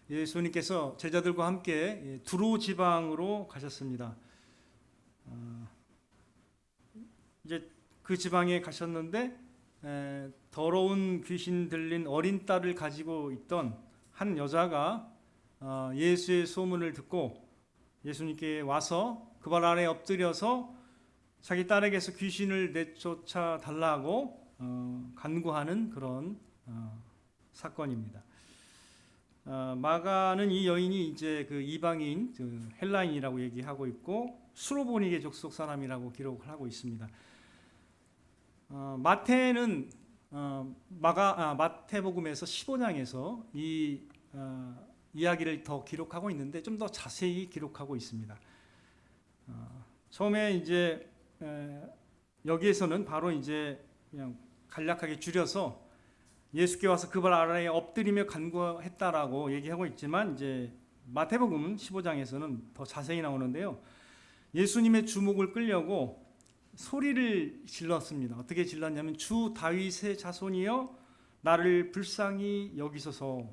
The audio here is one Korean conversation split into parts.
예수님께서 제자들과 함께 두로 지방으로 가셨습니다. 이제 그 지방에 가셨는데 더러운 귀신 들린 어린 딸을 가지고 있던 한 여자가 예수의 소문을 듣고 예수님께 와서 그 발 아래 엎드려서 자기 딸에게서 귀신을 내쫓아 달라고 간구하는 그런 사건입니다. 마가는 이 여인이 이제 그 이방인, 헬라인이라고 얘기하고 있고 수로보니게 족속 사람이라고 기록을 하고 있습니다. 마태는 마태복음에서 15장에서 이 이야기를 더 기록하고 있는데 좀 더 자세히 기록하고 있습니다. 처음에 이제 여기에서는 바로 이제 그냥 간략하게 줄여서 예수께 와서 그 발 아래에 엎드리며 간구했다라고 얘기하고 있지만 이제 마태복음 15장에서는 더 자세히 나오는데요. 예수님의 주목을 끌려고 소리를 질렀습니다. 어떻게 질렀냐면 주 다윗의 자손이여 나를 불쌍히 여기소서.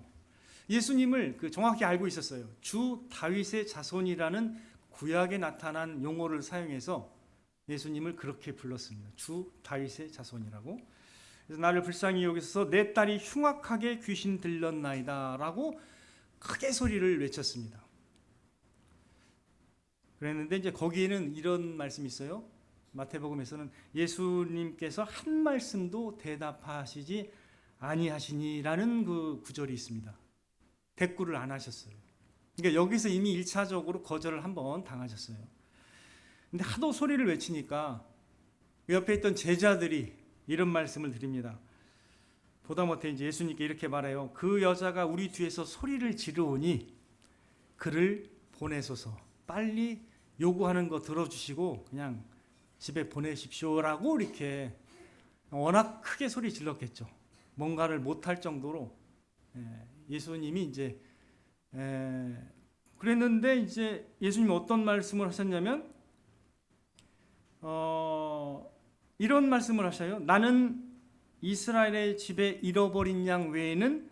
예수님을 정확히 알고 있었어요. 주 다윗의 자손이라는 구약에 나타난 용어를 사용해서 예수님을 그렇게 불렀습니다. 주 다윗의 자손이라고. 그래서 나를 불쌍히 여기소서 내 딸이 흉악하게 귀신 들렸나이다 라고 크게 소리를 외쳤습니다. 그랬는데 이제 거기에는 이런 말씀이 있어요. 마태복음에서는 예수님께서 한 말씀도 대답하시지 아니하시니라는 그 구절이 있습니다. 대꾸를 안 하셨어요. 그러니까 여기서 이미 1차적으로 거절을 한번 당하셨어요. 근데 하도 소리를 외치니까 옆에 있던 제자들이 이런 말씀을 드립니다. 보다 못해 이제 예수님께 이렇게 말해요. 그 여자가 우리 뒤에서 소리를 지르오니 그를 보내소서. 빨리 요구하는 거 들어주시고 그냥 집에 보내십시오라고 이렇게 워낙 크게 소리 질렀겠죠. 뭔가를 못할 정도로 예수님이 이제 그랬는데 이제 예수님이 어떤 말씀을 하셨냐면 이런 말씀을 하셔요. 나는 이스라엘의 집에 잃어버린 양 외에는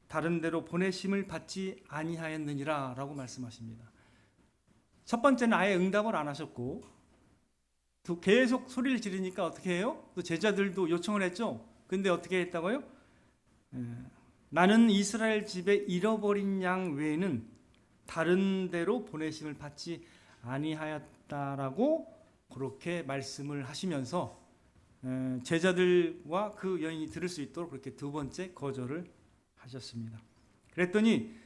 다른 데로 보내심을 받지 아니하였느니라 라고 말씀하십니다. 첫 번째는 아예 응답을 안 하셨고 또 계속 소리를 지르니까 어떻게 해요? 또 제자들도 요청을 했죠. 근데 어떻게 했다고요? 나는 이스라엘 집에 잃어버린 양 외에는 다른 데로 보내심을 받지 아니하였다라고 그렇게 말씀을 하시면서 제자들과 그 여인이 들을 수 있도록 그렇게 두 번째 거절을 하셨습니다. 그랬더니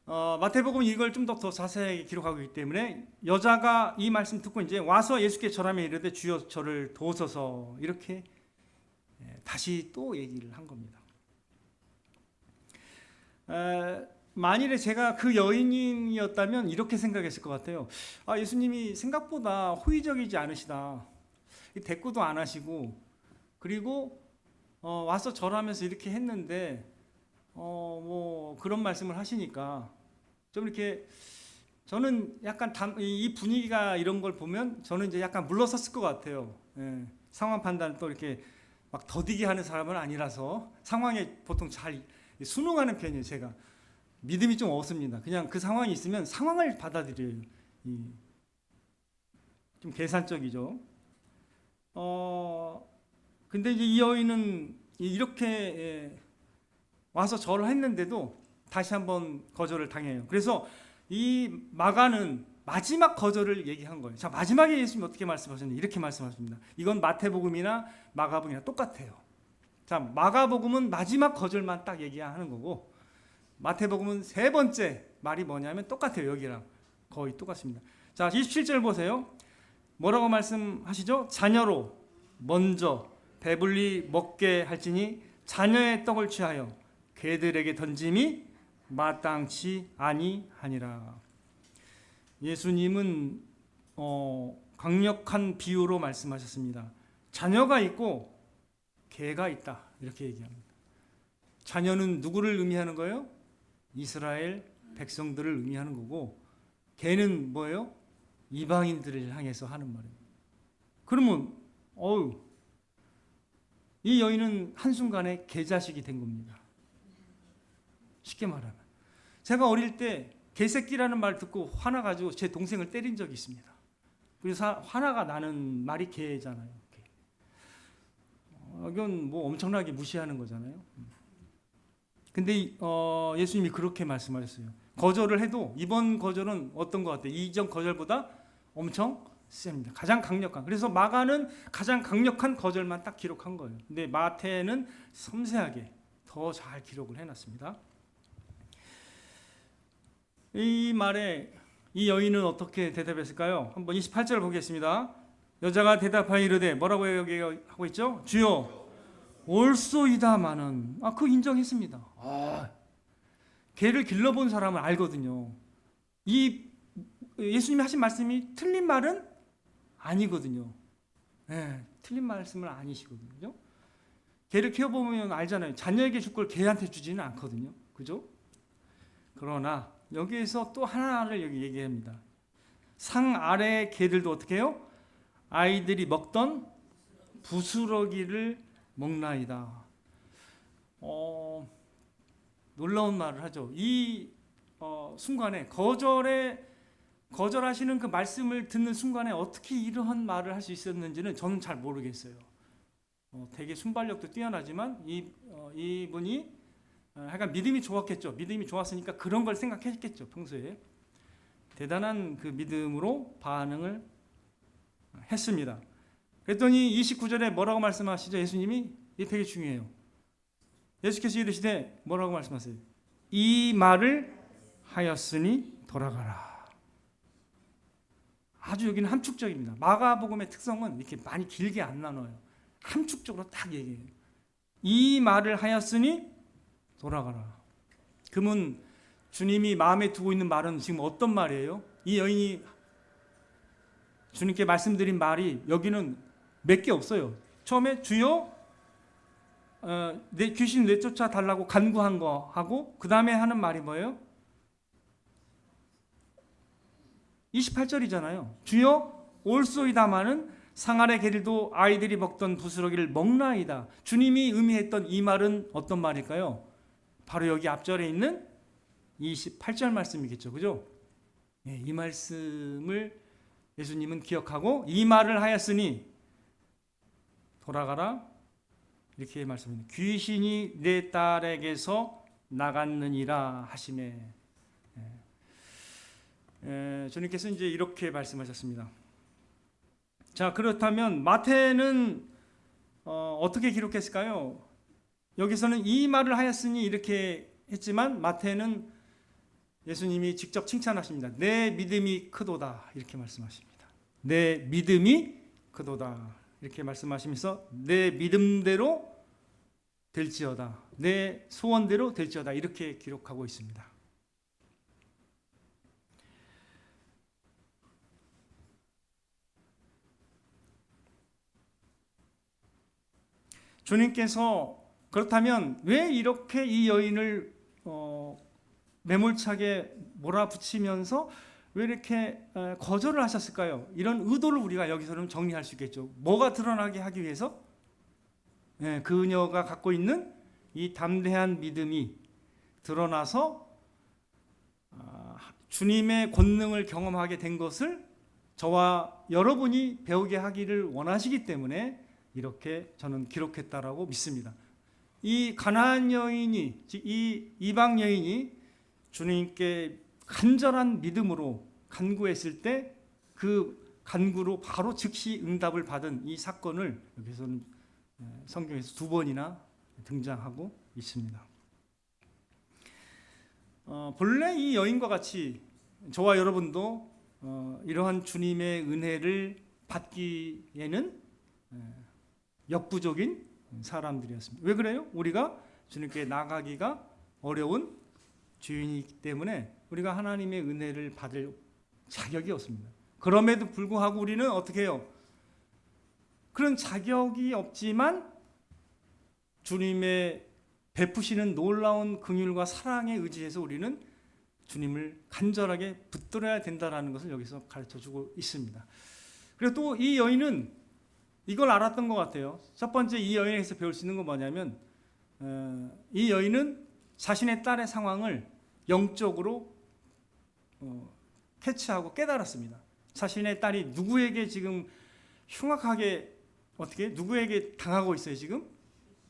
마태복음은 이걸 좀 더 자세하게 기록하고 있기 때문에 여자가 이 말씀 듣고 이제 와서 예수께 절하며 이르되 주여 저를 도우소서 이렇게 다시 또 얘기를 한 겁니다. 만일에 제가 그 여인이었다면 이렇게 생각했을 것 같아요. 예수님이 생각보다 호의적이지 않으시다. 대꾸도 안 하시고 그리고 와서 절하면서 이렇게 했는데 뭐 그런 말씀을 하시니까 좀 이렇게 저는 약간 이 분위기가 이런 걸 보면 저는 이제 약간 물러섰을 것 같아요. 상황 판단을 또 이렇게 막 더디게 하는 사람은 아니라서 상황에 보통 잘 순응하는 편이에요. 제가 믿음이 좀 없습니다. 그냥 그 상황이 있으면 상황을 받아들여요. 좀 계산적이죠. 근데 이제 이 여인은 이렇게 와서 절을 했는데도 다시 한번 거절을 당해요. 그래서 이 마가는 마지막 거절을 얘기한 거예요. 자, 마지막에 예수님이 어떻게 말씀하셨냐? 이렇게 말씀하십니다. 이건 마태복음이나 마가복음이나 똑같아요. 자, 마가복음은 마지막 거절만 딱 얘기하는 거고 마태복음은 세 번째 말이 뭐냐면 똑같아요. 여기랑 거의 똑같습니다. 자, 27절 보세요. 뭐라고 말씀하시죠? 자녀로 먼저 배불리 먹게 할지니 자녀의 떡을 취하여 개들에게 던짐이 마땅치 아니하니라. 예수님은 강력한 비유로 말씀하셨습니다. 자녀가 있고 개가 있다 이렇게 얘기합니다. 자녀는 누구를 의미하는 거예요? 이스라엘 백성들을 의미하는 거고 개는 뭐예요? 이방인들을 향해서 하는 말입니다. 그러면 이 여인은 한순간에 개자식이 된 겁니다. 쉽게 말하면 제가 어릴 때 개새끼라는 말 듣고 화나가지고 제 동생을 때린 적이 있습니다. 그래서 화나가 나는 말이 개잖아요. 이건 뭐 엄청나게 무시하는 거잖아요. 근데 예수님이 그렇게 말씀하셨어요. 거절을 해도 이번 거절은 어떤 것 같아요? 이전 거절보다 엄청 셉니다. 가장 강력한. 그래서 마가는 가장 강력한 거절만 딱 기록한 거예요. 근데 마태는 섬세하게 더 잘 기록을 해놨습니다. 이 말에 이 여인은 어떻게 대답했을까요? 한번 28절을 보겠습니다. 여자가 대답하여 이르되 뭐라고 하고 있죠? 주여 올소이다마는 그거 인정했습니다. 개를 길러본 사람은 알거든요. 이 예수님이 하신 말씀이 틀린 말은 아니거든요. 네, 틀린 말씀은 아니시거든요. 개를 키워보면 알잖아요. 자녀에게 줄 걸 개한테 주지는 않거든요. 그죠? 그러나 여기에서 또 하나를 여기 얘기합니다. 상 아래 개들도 어떻게 해요? 아이들이 먹던 부스러기를 먹나이다. 놀라운 말을 하죠. 이 순간에 거절하시는 그 말씀을 듣는 순간에 어떻게 이러한 말을 할 수 있었는지는 저는 잘 모르겠어요. 되게 순발력도 뛰어나지만 이분이 하여간 믿음이 좋았겠죠. 믿음이 좋았으니까 그런 걸 생각했겠죠. 평소에 대단한 그 믿음으로 반응을 했습니다. 그랬더니 29절에 뭐라고 말씀하시죠? 예수님이 이게 되게 중요해요. 예수께서 이르시되 뭐라고 말씀하세요? 이 말을 하였으니 돌아가라. 아주 여기는 함축적입니다. 마가복음의 특성은 이렇게 많이 길게 안 나눠요. 함축적으로 딱 얘기해요. 이 말을 하였으니 돌아가라. 그러면 주님이 마음에 두고 있는 말은 지금 어떤 말이에요? 이 여인이 주님께 말씀드린 말이 여기는 몇 개 없어요. 처음에 주여 내 귀신 내쫓아 달라고 간구한 거 하고 그 다음에 하는 말이 뭐예요? 28절이잖아요. 주여 올소이다마는 상 아래 개들도 아이들이 먹던 부스러기를 먹나이다. 주님이 의미했던 이 말은 어떤 말일까요? 바로 여기 앞절에 있는 28절 말씀이겠죠. 그죠? 네, 이 말씀을 예수님은 기억하고 이 말을 하였으니 돌아가라 이렇게 말씀합니다. 귀신이 내 딸에게서 나갔느니라 하시매. 주님께서 이제 이렇게 말씀하셨습니다. 자, 그렇다면 마태는 어떻게 기록했을까요? 여기서는 이 말을 하였으니 이렇게 했지만 마태는 예수님이 직접 칭찬하십니다. 내 믿음이 크도다 이렇게 말씀하십니다. 내 믿음이 크도다 이렇게 말씀하시면서 내 믿음대로 될지어다, 내 소원대로 될지어다 이렇게 기록하고 있습니다. 주님께서 그렇다면 왜 이렇게 이 여인을 매몰차게 몰아붙이면서 왜 이렇게 거절을 하셨을까요? 이런 의도를 우리가 여기서는 정리할 수 있겠죠. 뭐가 드러나게 하기 위해서? 그녀가 갖고 있는 이 담대한 믿음이 드러나서 주님의 권능을 경험하게 된 것을 저와 여러분이 배우게 하기를 원하시기 때문에 이렇게 저는 기록했다라고 믿습니다. 이 가나안 여인이, 이 이방 여인이 주님께 간절한 믿음으로 간구했을 때 그 간구로 바로 즉시 응답을 받은 이 사건을 여기서는 성경에서 2번이나 등장하고 있습니다. 본래 이 여인과 같이 저와 여러분도 이러한 주님의 은혜를 받기에는 역부족인 사람들이었습니다. 왜 그래요? 우리가 주님께 나가기가 어려운 죄인이기 때문에 우리가 하나님의 은혜를 받을 자격이 없습니다. 그럼에도 불구하고 우리는 어떻게 해요? 그런 자격이 없지만 주님의 베푸시는 놀라운 긍휼과 사랑에 의지해서 우리는 주님을 간절하게 붙들어야 된다는 것을 여기서 가르쳐주고 있습니다. 그리고 또 이 여인은 이걸 알았던 것 같아요. 첫 번째 이 여인에서 배울 수 있는 건 뭐냐면 이 여인은 자신의 딸의 상황을 영적으로 캐치하고 깨달았습니다. 자신의 딸이 누구에게 지금 흉악하게 누구에게 당하고 있어요 지금?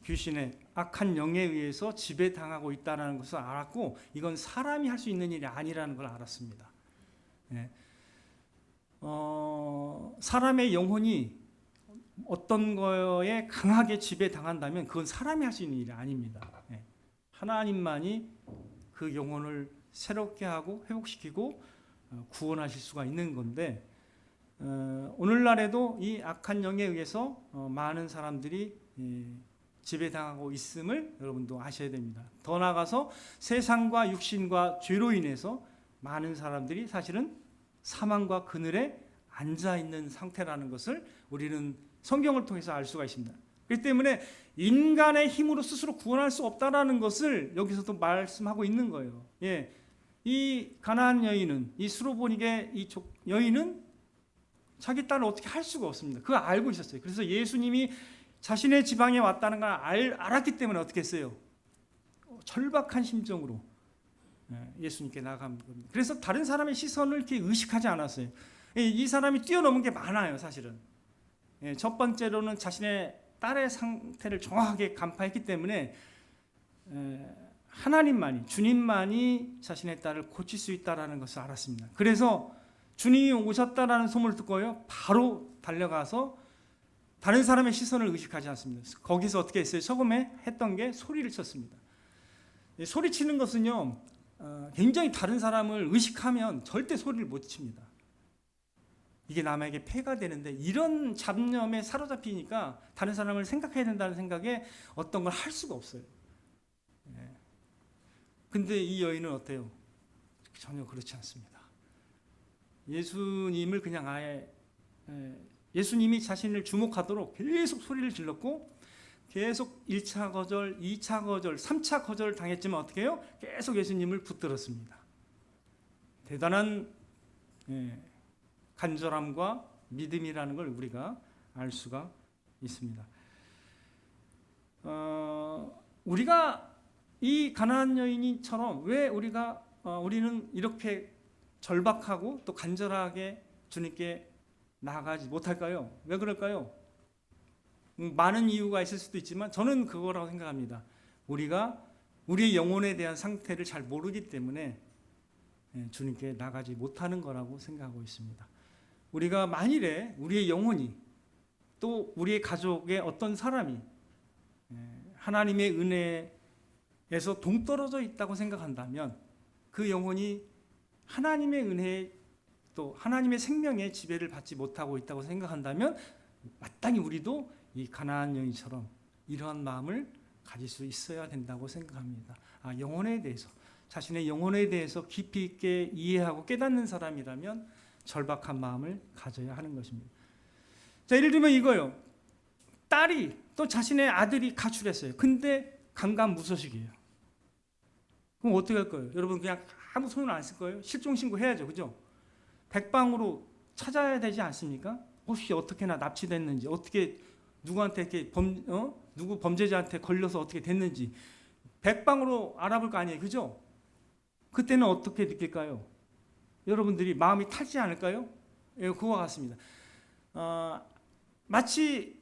귀신의 악한 영에 의해서 지배당하고 있다는 것을 알았고, 이건 사람이 할 수 있는 일이 아니라는 걸 알았습니다. 예. 사람의 영혼이 어떤 거에 강하게 지배당한다면 그건 사람이 할 수 있는 일이 아닙니다. 예. 하나님만이 그 영혼을 새롭게 하고 회복시키고 구원하실 수가 있는 건데, 오늘날에도 이 악한 영에 의해서 많은 사람들이 지배당하고 있음을 여러분도 아셔야 됩니다. 더 나아가서 세상과 육신과 죄로 인해서 많은 사람들이 사실은 사망과 그늘에 앉아 있는 상태라는 것을 우리는 성경을 통해서 알 수가 있습니다. 그렇기 때문에 인간의 힘으로 스스로 구원할 수 없다라는 것을 여기서도 말씀하고 있는 거예요. 예, 이 가나안 여인은, 이 수로보닉의 이 여인은 자기 딸을 어떻게 할 수가 없습니다. 그거 알고 있었어요. 그래서 예수님이 자신의 지방에 왔다는 걸 알았기 때문에 어떻게 했어요? 절박한 심정으로 예수님께 나간 겁니다. 그래서 다른 사람의 시선을 이렇게 의식하지 않았어요. 이 사람이 뛰어넘은 게 많아요, 사실은. 첫 번째로는 자신의 딸의 상태를 정확하게 간파했기 때문에 하나님만이, 주님만이 자신의 딸을 고칠 수 있다는 것을 알았습니다. 그래서 주님이 오셨다라는 소문을 듣고요, 바로 달려가서 다른 사람의 시선을 의식하지 않습니다. 거기서 어떻게 했어요? 처음에 했던 게 소리를 쳤습니다. 소리치는 것은요, 굉장히 다른 사람을 의식하면 절대 소리를 못 칩니다. 이게 남에게 폐가 되는데, 이런 잡념에 사로잡히니까 다른 사람을 생각해야 된다는 생각에 어떤 걸 할 수가 없어요. 근데 이 여인은 어때요? 전혀 그렇지 않습니다. 예수님을 그냥 아예 예수님이 자신을 주목하도록 계속 소리를 질렀고, 계속 1차 거절, 2차 거절, 3차 거절 당했지만 어떻게 해요? 계속 예수님을 붙들었습니다. 대단한 간절함과 믿음이라는 걸 우리가 알 수가 있습니다. 우리가 이 가나안 여인처럼 왜 우리는 이렇게 절박하고 또 간절하게 주님께 나아가지 못할까요? 왜 그럴까요? 많은 이유가 있을 수도 있지만 저는 그거라고 생각합니다. 우리가 우리의 영혼에 대한 상태를 잘 모르기 때문에 주님께 나가지 못하는 거라고 생각하고 있습니다. 우리가 만일에 우리의 영혼이, 또 우리의 가족의 어떤 사람이 하나님의 은혜에서 동떨어져 있다고 생각한다면, 그 영혼이 하나님의 은혜에, 또 하나님의 생명의 지배를 받지 못하고 있다고 생각한다면, 마땅히 우리도 이 가나안 여인처럼 이러한 마음을 가질 수 있어야 된다고 생각합니다. 영혼에 대해서, 자신의 영혼에 대해서 깊이 있게 이해하고 깨닫는 사람이라면 절박한 마음을 가져야 하는 것입니다. 자, 예를 들면 이거요. 딸이, 또 자신의 아들이 가출했어요. 근데 강간무소식이에요. 그럼 어떻게 할 거예요? 여러분 그냥 아무 손을 안 쓸 거예요? 실종신고 해야죠, 그죠? 백방으로 찾아야 되지 않습니까? 혹시 어떻게나 납치됐는지, 어떻게 누구한테 이렇게 누구 범죄자한테 걸려서 어떻게 됐는지 백방으로 알아볼 거 아니에요, 그죠? 그때는 어떻게 느낄까요? 여러분들이 마음이 타지 않을까요? 그와 같습니다. 마치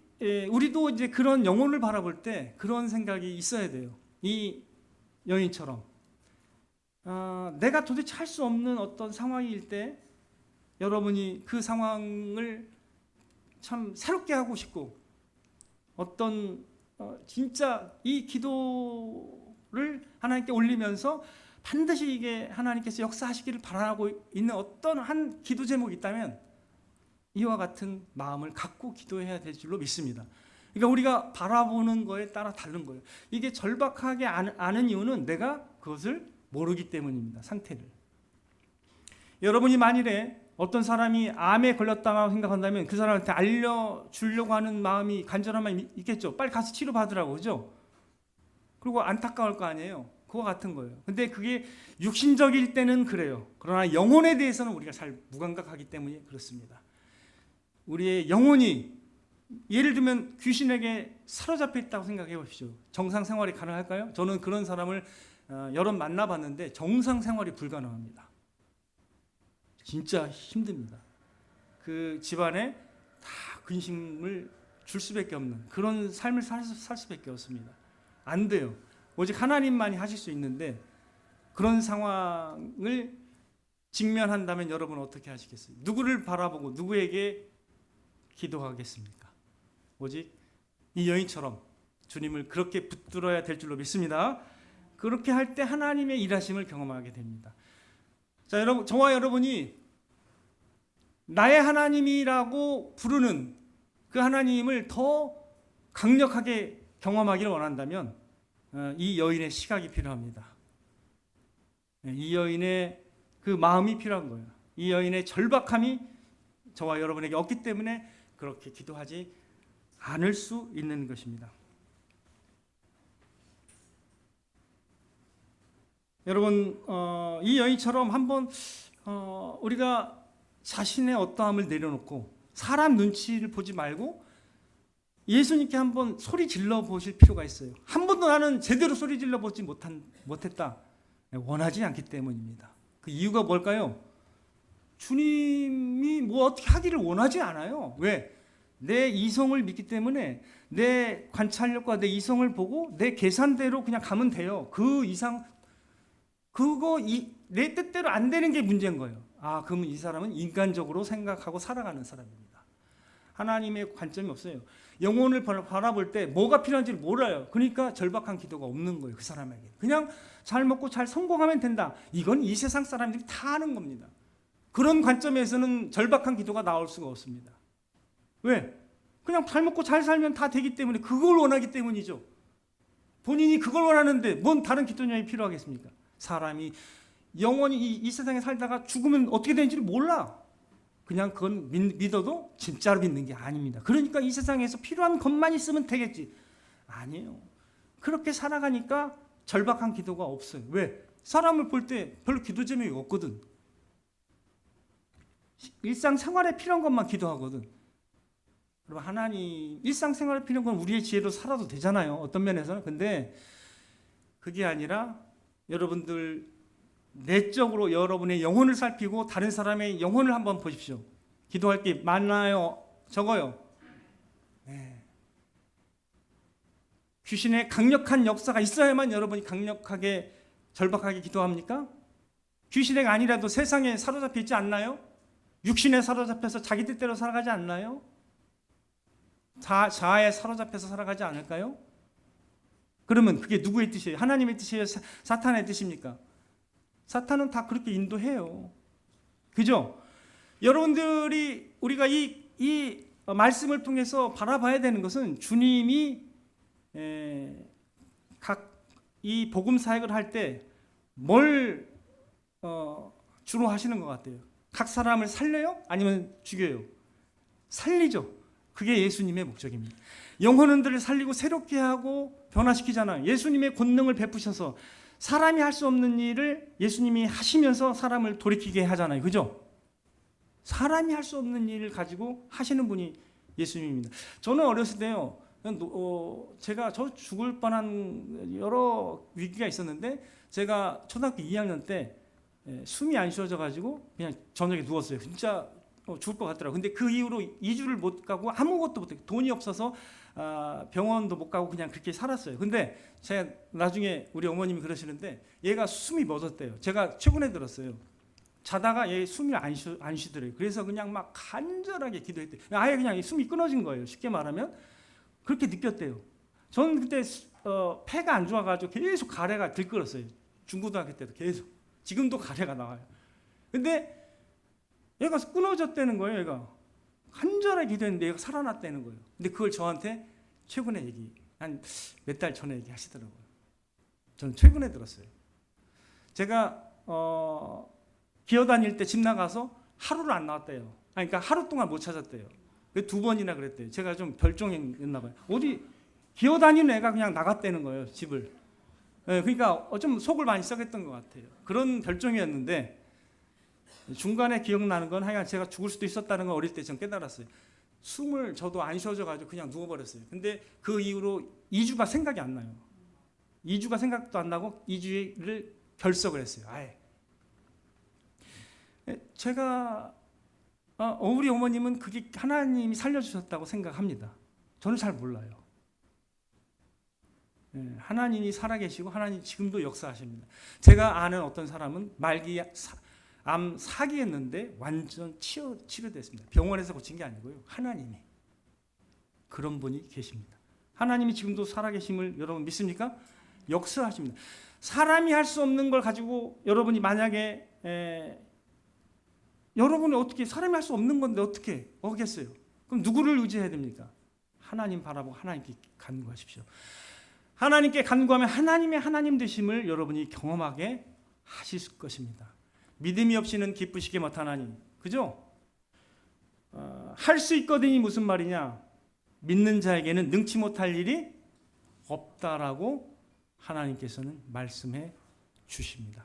우리도 이제 그런 영혼을 바라볼 때 그런 생각이 있어야 돼요. 이 여인처럼 내가 도대체 할 수 없는 어떤 상황일 때 여러분이 그 상황을 참 새롭게 하고 싶고, 어떤 진짜 이 기도를 하나님께 올리면서 반드시 이게 하나님께서 역사하시기를 바라고 있는 어떤 한 기도 제목이 있다면 이와 같은 마음을 갖고 기도해야 될 줄로 믿습니다. 그러니까 우리가 바라보는 거에 따라 다른 거예요. 이게 절박하게 아는 이유는 내가 그것을 모르기 때문입니다. 상태를. 여러분이 만일에 어떤 사람이 암에 걸렸다고 생각한다면 그 사람한테 알려주려고 하는 마음이, 간절한 마음이 있겠죠. 빨리 가서 치료받으라고, 그죠? 그리고 안타까울 거 아니에요. 그와 같은 거예요. 근데 그게 육신적일 때는 그래요. 그러나 영혼에 대해서는 우리가 잘 무감각하기 때문에 그렇습니다. 우리의 영혼이, 예를 들면 귀신에게 사로잡혀 있다고 생각해 보십시오. 정상 생활이 가능할까요? 저는 그런 사람을 여러 만나봤는데 정상 생활이 불가능합니다. 진짜 힘듭니다. 그 집안에 다 근심을 줄 수밖에 없는 그런 삶을 살 수밖에 없습니다. 안 돼요. 오직 하나님만이 하실 수 있는데 그런 상황을 직면한다면 여러분 어떻게 하시겠어요? 누구를 바라보고 누구에게 기도하겠습니까? 오직 이 여인처럼 주님을 그렇게 붙들어야 될 줄로 믿습니다. 그렇게 할 때 하나님의 일하심을 경험하게 됩니다. 자, 여러분, 저와 여러분이 나의 하나님이라고 부르는 그 하나님을 더 강력하게 경험하기를 원한다면 이 여인의 시각이 필요합니다. 이 여인의 그 마음이 필요한 거예요. 이 여인의 절박함이 저와 여러분에게 없기 때문에 그렇게 기도하지 않을 수 있는 것입니다. 여러분, 이 여인처럼 한번 우리가 자신의 어떠함을 내려놓고 사람 눈치를 보지 말고 예수님께 한번 소리 질러 보실 필요가 있어요. 한 번도 나는 제대로 소리 질러 보지 못했다. 원하지 않기 때문입니다. 그 이유가 뭘까요? 주님이 뭐 어떻게 하기를 원하지 않아요. 왜? 내 이성을 믿기 때문에 내 관찰력과 내 이성을 보고 내 계산대로 그냥 가면 돼요. 그 이상 내 뜻대로 안 되는 게 문제인 거예요. 그러면 이 사람은 인간적으로 생각하고 살아가는 사람입니다. 하나님의 관점이 없어요. 영혼을 바라볼 때 뭐가 필요한지를 몰라요. 그러니까 절박한 기도가 없는 거예요. 그 사람에게. 그냥 잘 먹고 잘 성공하면 된다. 이건 이 세상 사람들이 다 아는 겁니다. 그런 관점에서는 절박한 기도가 나올 수가 없습니다. 왜? 그냥 잘 먹고 잘 살면 다 되기 때문에 그걸 원하기 때문이죠. 본인이 그걸 원하는데 뭔 다른 기도량이 필요하겠습니까? 사람이 영원히 이 세상에 살다가 죽으면 어떻게 되는지를 몰라. 그냥 그건 믿어도 진짜로 믿는 게 아닙니다. 그러니까 이 세상에서 필요한 것만 있으면 되겠지. 아니에요. 그렇게 살아가니까 절박한 기도가 없어요. 왜? 사람을 볼 때 별로 기도 제목이 없거든. 일상생활에 필요한 것만 기도하거든. 그럼 하나님 일상생활에 필요한 건 우리의 지혜로 살아도 되잖아요. 어떤 면에서는. 근데 그게 아니라 여러분들 내적으로 여러분의 영혼을 살피고 다른 사람의 영혼을 한번 보십시오. 기도할 게 많아요? 적어요? 네. 귀신의 강력한 역사가 있어야만 여러분이 강력하게 절박하게 기도합니까? 귀신의 아니라도 세상에 사로잡혀 있지 않나요? 육신에 사로잡혀서 자기 뜻대로 살아가지 않나요? 자아에 사로잡혀서 살아가지 않을까요? 그러면 그게 누구의 뜻이에요? 하나님의 뜻이에요? 사탄의 뜻입니까? 사탄은 다 그렇게 인도해요. 그죠? 여러분들이 우리가 이 말씀을 통해서 바라봐야 되는 것은 주님이 각 이 복음 사역을 할 때 뭘 주로 하시는 것 같아요? 각 사람을 살려요? 아니면 죽여요? 살리죠. 그게 예수님의 목적입니다. 영혼들을 살리고 새롭게 하고 변화시키잖아요. 예수님의 권능을 베푸셔서 사람이 할 수 없는 일을 예수님이 하시면서 사람을 돌이키게 하잖아요. 그죠? 사람이 할 수 없는 일을 가지고 하시는 분이 예수님입니다. 저는 어렸을 때요. 제가 죽을 뻔한 여러 위기가 있었는데 제가 초등학교 2학년 때 숨이 안 쉬어져 가지고 그냥 저녁에 누웠어요. 진짜 죽을 것 같더라고요. 근데 그 이후로 2주를 못 가고 아무것도 못해요. 돈이 없어서 병원도 못 가고 그냥 그렇게 살았어요. 근데 제가 나중에 우리 어머님이 그러시는데 얘가 숨이 멎었대요. 제가 최근에 들었어요. 자다가 얘 숨이 안 쉬더래요. 그래서 그냥 막 간절하게 기도했대요. 아예 그냥 숨이 끊어진 거예요. 쉽게 말하면 그렇게 느꼈대요. 저는 그때 폐가 안 좋아가지고 계속 가래가 들끓었어요. 중고등학교 때도 계속. 지금도 가래가 나와요. 근데 얘가 끊어졌다는 거예요. 얘가 간절하게 기도했는데 얘가 살아났다는 거예요. 근데 그걸 저한테 최근에 한 몇 달 전에 얘기하시더라고요. 저는 최근에 들었어요. 제가 기어다닐 때 집 나가서 하루를 안 나왔대요. 그러니까 하루 동안 못 찾았대요. 2번이나 그랬대요. 제가 좀 별종이었나 봐요. 어디 기어다니는 애가 그냥 나갔다는 거예요. 집을. 그러니까 좀 속을 많이 썩였던 것 같아요. 그런 별종이었는데 중간에 기억나는 건 하여간 제가 죽을 수도 있었다는 걸 어릴 때 전 깨달았어요. 숨을 저도 안 쉬어져가지고 그냥 누워버렸어요. 근데 그 이후로 2주가 생각이 안 나요. 2주가 생각도 안 나고 2주를 결석을 했어요. 아예. 제가 우리 어머님은 그게 하나님이 살려주셨다고 생각합니다. 저는 잘 몰라요. 하나님이 살아계시고 하나님 지금도 역사하십니다. 제가 아는 어떤 사람은 말기 암 사기했는데 완전 치료됐습니다. 병원에서 고친 게 아니고요. 하나님이. 그런 분이 계십니다. 하나님이 지금도 살아계심을 여러분 믿습니까? 역사하십니다. 사람이 할 수 없는 걸 가지고 여러분이 만약에 여러분이 어떻게 사람이 할 수 없는 건데 어떻게 하겠어요? 그럼 누구를 의지해야 됩니까? 하나님 바라보고 하나님께 간구하십시오. 하나님께 간구하면 하나님의 하나님 되심을 여러분이 경험하게 하실 것입니다. 믿음이 없이는 기쁘시게 못하나니, 그죠? 할 수 있거든이 무슨 말이냐? 믿는 자에게는 능치 못할 일이 없다라고 하나님께서는 말씀해 주십니다.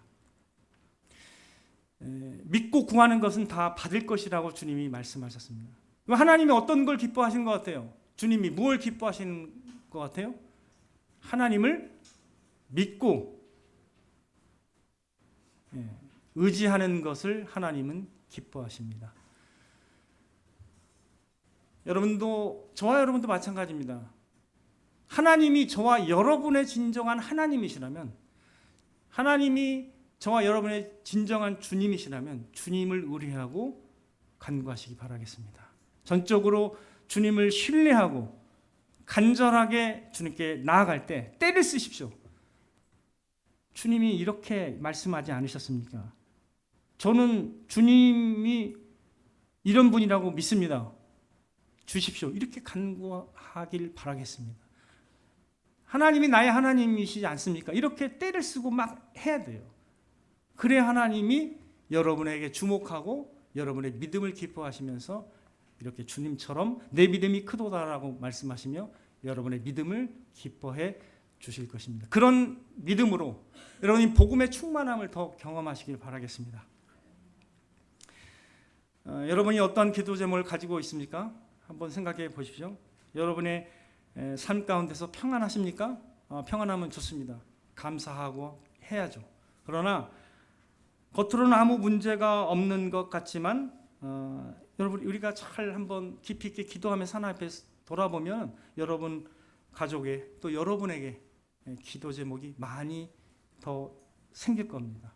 믿고 구하는 것은 다 받을 것이라고 주님이 말씀하셨습니다. 하나님이 어떤 걸 기뻐하시는 것 같아요? 주님이 뭘 기뻐하시는 것 같아요? 하나님을 믿고 의지하는 것을 하나님은 기뻐하십니다. 저와 여러분도 마찬가지입니다. 하나님이 저와 여러분의 진정한 하나님이시라면, 하나님이 저와 여러분의 진정한 주님이시라면 주님을 의뢰하고 간구하시기 바라겠습니다. 전적으로 주님을 신뢰하고 간절하게 주님께 나아갈 때 때를 쓰십시오. 주님이 이렇게 말씀하지 않으셨습니까? 저는 주님이 이런 분이라고 믿습니다. 주십시오. 이렇게 간구하길 바라겠습니다. 하나님이 나의 하나님이시지 않습니까? 이렇게 때를 쓰고 막 해야 돼요. 그래야 하나님이 여러분에게 주목하고 여러분의 믿음을 기뻐하시면서 이렇게 주님처럼 내 믿음이 크도다라고 말씀하시며 여러분의 믿음을 기뻐해 주실 것입니다. 그런 믿음으로 여러분이 복음의 충만함을 더 경험하시길 바라겠습니다. 여러분이 어떤 기도 제목을 가지고 있습니까? 한번 생각해 보십시오. 여러분의 삶 가운데서 평안하십니까? 평안하면 좋습니다. 감사하고 해야죠. 그러나 겉으로는 아무 문제가 없는 것 같지만 여러분 우리가 잘 한번 깊이 있게 기도하면서 하나님 앞에 돌아보면 여러분 가족에 또 여러분에게 기도 제목이 많이 더 생길 겁니다.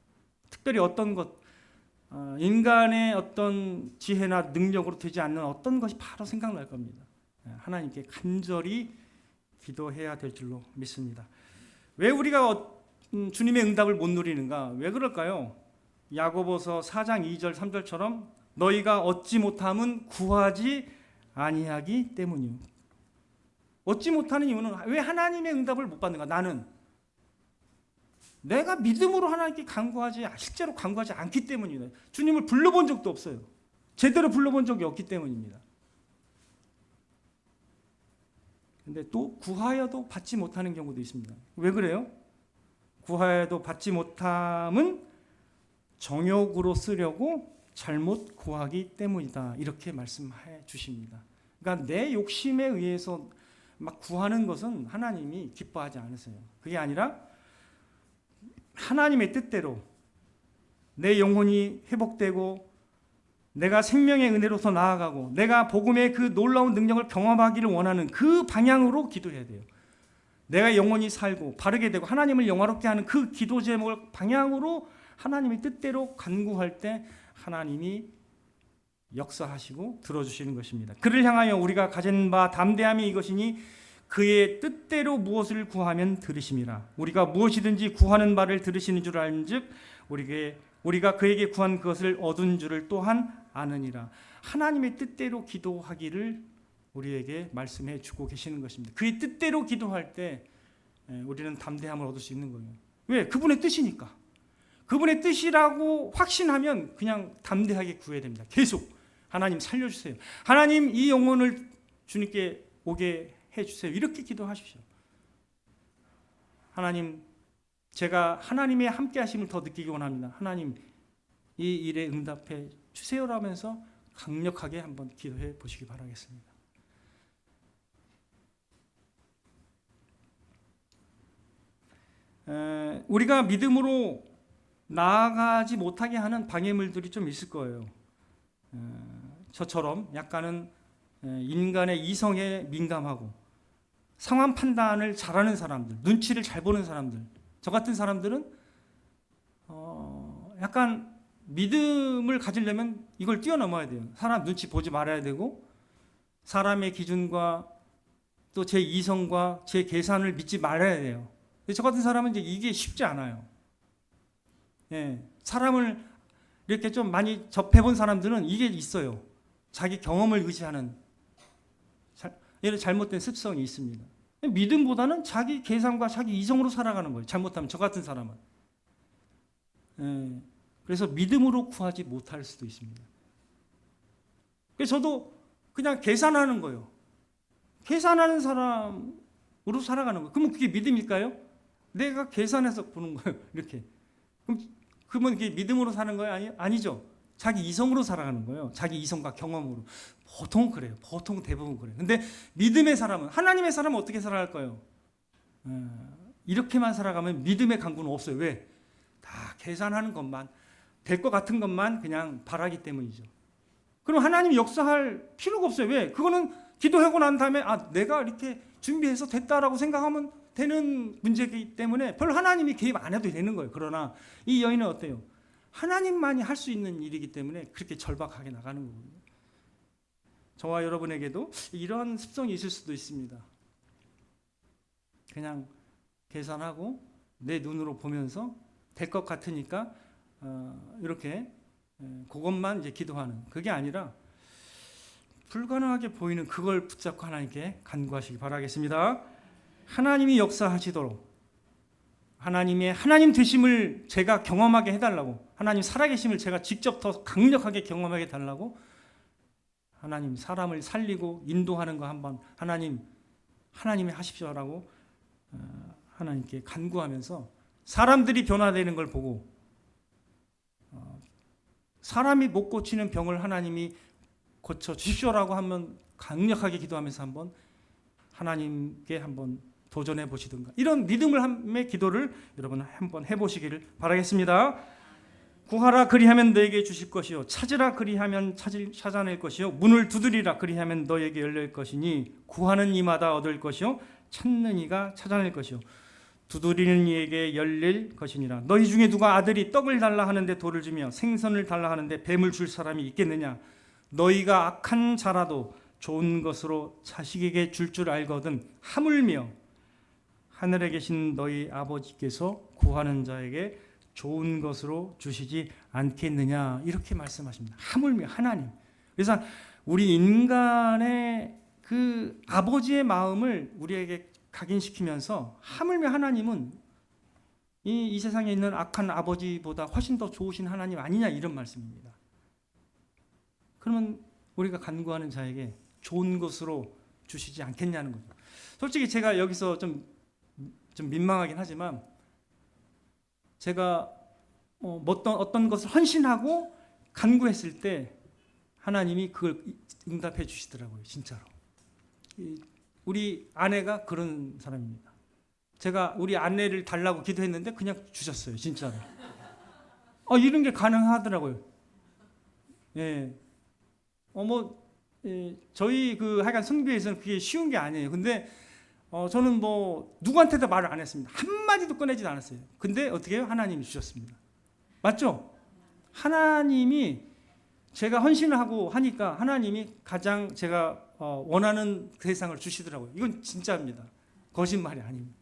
특별히 어떤 것 인간의 어떤 지혜나 능력으로 되지 않는 어떤 것이 바로 생각날 겁니다. 하나님께 간절히 기도해야 될 줄로 믿습니다. 왜 우리가 주님의 응답을 못 누리는가? 왜 그럴까요? 야고보서 4장 2절 3절처럼 너희가 얻지 못함은 구하지 아니하기 때문이요. 얻지 못하는 이유는 왜 하나님의 응답을 못 받는가? 나는 내가 믿음으로 하나님께 실제로 간구하지 않기 때문이다. 주님을 불러본 적도 없어요. 제대로 불러본 적이 없기 때문입니다. 근데 또 구하여도 받지 못하는 경우도 있습니다. 왜 그래요? 구하여도 받지 못함은 정욕으로 쓰려고 잘못 구하기 때문이다. 이렇게 말씀해 주십니다. 그러니까 내 욕심에 의해서 막 구하는 것은 하나님이 기뻐하지 않으세요. 그게 아니라 하나님의 뜻대로 내 영혼이 회복되고 내가 생명의 은혜로서 나아가고 내가 복음의 그 놀라운 능력을 경험하기를 원하는 그 방향으로 기도해야 돼요. 내가 영혼이 살고 바르게 되고 하나님을 영화롭게 하는 그 기도 제목을 방향으로 하나님의 뜻대로 간구할 때 하나님이 역사하시고 들어주시는 것입니다. 그를 향하여 우리가 가진 바 담대함이 이것이니 그의 뜻대로 무엇을 구하면 들으심이라. 우리가 무엇이든지 구하는 바를 들으시는 줄 알은즉 우리가 그에게 구한 그것을 얻은 줄을 또한 아느니라. 하나님의 뜻대로 기도하기를 우리에게 말씀해 주고 계시는 것입니다. 그의 뜻대로 기도할 때 우리는 담대함을 얻을 수 있는 거예요. 왜? 그분의 뜻이니까. 그분의 뜻이라고 확신하면 그냥 담대하게 구해야 됩니다. 계속 하나님 살려주세요. 하나님 이 영혼을 주님께 오게 해주세요. 이렇게 기도하십시오. 하나님 제가 하나님의 함께 하심을 더 느끼기 원합니다. 하나님 이 일에 응답해 주세요라면서 강력하게 한번 기도해 보시기 바라겠습니다. 우리가 믿음으로 나아가지 못하게 하는 방해물들이 좀 있을 거예요. 저처럼 약간은 인간의 이성에 민감하고 상황 판단을 잘하는 사람들, 눈치를 잘 보는 사람들, 저 같은 사람들은 약간 믿음을 가지려면 이걸 뛰어넘어야 돼요. 사람 눈치 보지 말아야 되고 사람의 기준과 또 제 이성과 제 계산을 믿지 말아야 돼요. 저 같은 사람은 이제 이게 쉽지 않아요. 사람을 이렇게 좀 많이 접해본 사람들은 이게 있어요. 자기 경험을 의지하는 이런 잘못된 습성이 있습니다. 믿음보다는 자기 계산과 자기 이성으로 살아가는 거예요. 잘못하면 저 같은 사람은. 그래서 믿음으로 구하지 못할 수도 있습니다. 그래서 저도 그냥 계산하는 거예요. 계산하는 사람으로 살아가는 거예요. 그러면 그게 믿음일까요? 내가 계산해서 보는 거예요. 이렇게. 그러면 그게 믿음으로 사는 거예요? 아니죠. 자기 이성으로 살아가는 거예요. 자기 이성과 경험으로. 보통 그래요. 보통 대부분 그래요. 근데 믿음의 사람은, 하나님의 사람은 어떻게 살아갈까요? 이렇게만 살아가면 믿음의 강구는 없어요. 왜? 다 계산하는 것만, 될 것 같은 것만 그냥 바라기 때문이죠. 그럼 하나님이 역사할 필요가 없어요. 왜? 그거는 기도하고 난 다음에 내가 이렇게 준비해서 됐다라고 생각하면 되는 문제이기 때문에 별로 하나님이 개입 안 해도 되는 거예요. 그러나 이 여인은 어때요? 하나님만이 할 수 있는 일이기 때문에 그렇게 절박하게 나가는 거거든요. 저와 여러분에게도 이런 습성이 있을 수도 있습니다. 그냥 계산하고 내 눈으로 보면서 될 것 같으니까 이렇게 그것만 이제 기도하는, 그게 아니라 불가능하게 보이는 그걸 붙잡고 하나님께 간구하시기 바라겠습니다. 하나님이 역사하시도록 하나님의 하나님 되심을 제가 경험하게 해달라고, 하나님 살아계심을 제가 직접 더 강력하게 경험하게 해달라고, 하나님 사람을 살리고 인도하는 거 한번 하나님이 하십시오라고 하나님께 간구하면서 사람들이 변화되는 걸 보고 사람이 못 고치는 병을 하나님이 고쳐 주십시오라고 한번 강력하게 기도하면서 한번 하나님께 한번 도전해 보시든가, 이런 믿음의 기도를 여러분 한번 해보시기를 바라겠습니다. 구하라 그리하면 너에게 주실 것이요, 찾으라 그리하면 찾아낼 것이요, 문을 두드리라 그리하면 너에게 열릴 것이니 구하는 이마다 얻을 것이요 찾는 이가 찾아낼 것이요 두드리는 이에게 열릴 것이니라. 너희 중에 누가 아들이 떡을 달라 하는데 돌을 주며 생선을 달라 하는데 뱀을 줄 사람이 있겠느냐? 너희가 악한 자라도 좋은 것으로 자식에게 줄 알거든 하물며 하늘에 계신 너희 아버지께서 구하는 자에게 좋은 것으로 주시지 않겠느냐, 이렇게 말씀하십니다. 하물며 하나님. 그래서 우리 인간의 그 아버지의 마음을 우리에게 각인시키면서 하물며 하나님은 이 세상에 있는 악한 아버지보다 훨씬 더 좋으신 하나님 아니냐, 이런 말씀입니다. 그러면 우리가 간구하는 자에게 좋은 것으로 주시지 않겠냐는 거죠. 솔직히 제가 여기서 좀 민망하긴 하지만 제가 어떤 것을 헌신하고 간구했을 때 하나님이 그걸 응답해 주시더라고요. 진짜로. 우리 아내가 그런 사람입니다. 제가 우리 아내를 달라고 기도했는데 그냥 주셨어요. 진짜로. 이런 게 가능하더라고요. 예. 저희 하여간 선교에서는 그게 쉬운 게 아니에요. 근데 저는 누구한테도 말을 안 했습니다. 한마디도 꺼내지도 않았어요. 근데 어떻게 해요? 하나님이 주셨습니다. 맞죠? 하나님이 제가 헌신을 하고 하니까 하나님이 가장 제가 원하는 대상을 주시더라고요. 이건 진짜입니다. 거짓말이 아닙니다.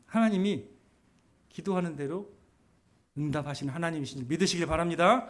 하나님이 기도하는 대로 응답하시는 하나님이신 줄 믿으시길 바랍니다.